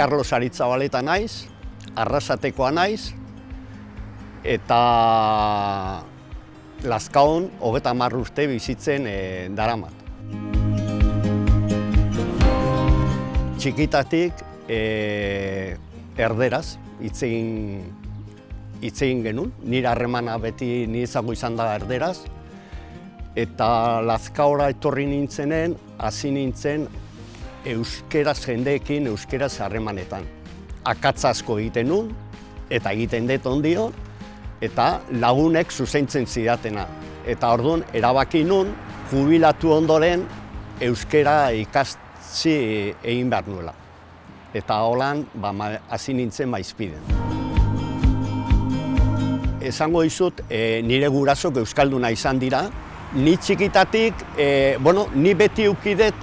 Carlos Aritzabaleta naiz, Arrasatekoa naiz, eta Lazkaon 30 urte bizitzen daramat. Txikitatik erderaz hitz egin genuen, nire harremana beti niretzako izan da erderaz, eta Lazkaora etorri nintzenen, hasi nintzen euskeraz jendeekin, euskeraz harremanetan. Akatz asko egiten nuen, eta egiten dut ondio, eta lagunek zuzentzen zidatena. Eta orduan, erabaki nuen, jubilatu ondoren euskera ikasi egin behar nuela. Eta holan, hasi nintzen maizpiden. Esango dizut, nire gurasok euskalduna izan dira. Ni txikitatik, ni beti eukidet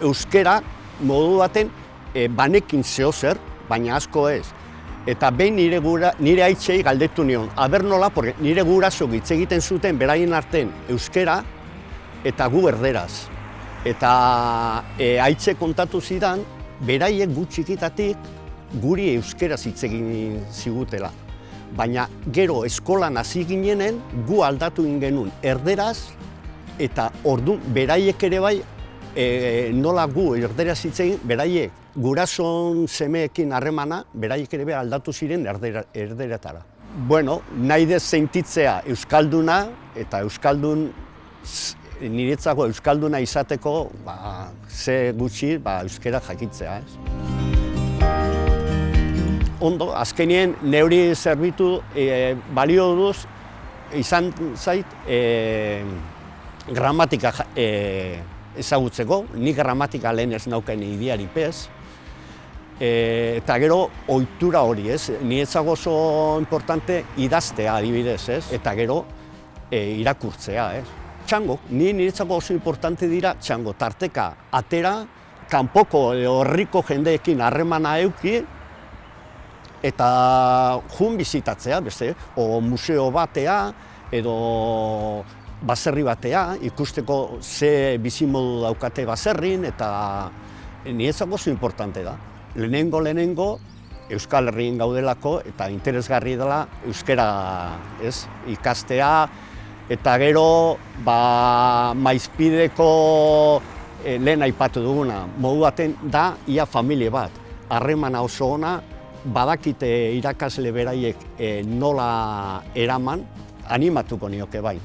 euskera modu baten banekin zeozer, baina asko ez. Eta behin nire aitzei galdetu nion, aber nola, porque nire gurasok hitz egiten zuten beraien artean euskera eta gu erderaz. Eta aitze kontatu zidan, beraiek gu txikitatik guri euskeraz hitz egin zigutela. Baina gero eskolan hasi ginenen gu aldatu genuen erderaz, eta orduan beraiek ere bai, nola gu erderaz hitz egin, beraiek gurason semeekin harremana, beraiek ere bai aldatu ziren erderetara. Bueno, nahi dez sentitzea euskalduna, eta niretzako euskalduna izateko, ze gutxi euskera jakitzea. Ondo, azkenien neuri zerbitu balio duz izan zait gramatika ezagutzeko, ni gramatika lehen ez nauken ideari pez, eta gero ohitura hori, ez? Niretzako oso importante idaztea adibidez, ez? Eta gero irakurtzea, ez? Txango, niretzako oso importante dira txango, tarteka atera, kanpoko herriko jendeekin harremana eduki, eta jun bizitatzea, beste, o museo batea, edo baserri batea, ikusteko ze bizimodu daukate baserrin, eta niretzako oso importante da. Lehenengo, Euskal Herrian gaudelako, eta interesgarri dela euskera ikastea, eta gero maizpideko lehen aipatu duguna, modu baten da ia familia bat, harremana oso ona, badakite irakasle beraiek nola eraman, animatuko nioke bai.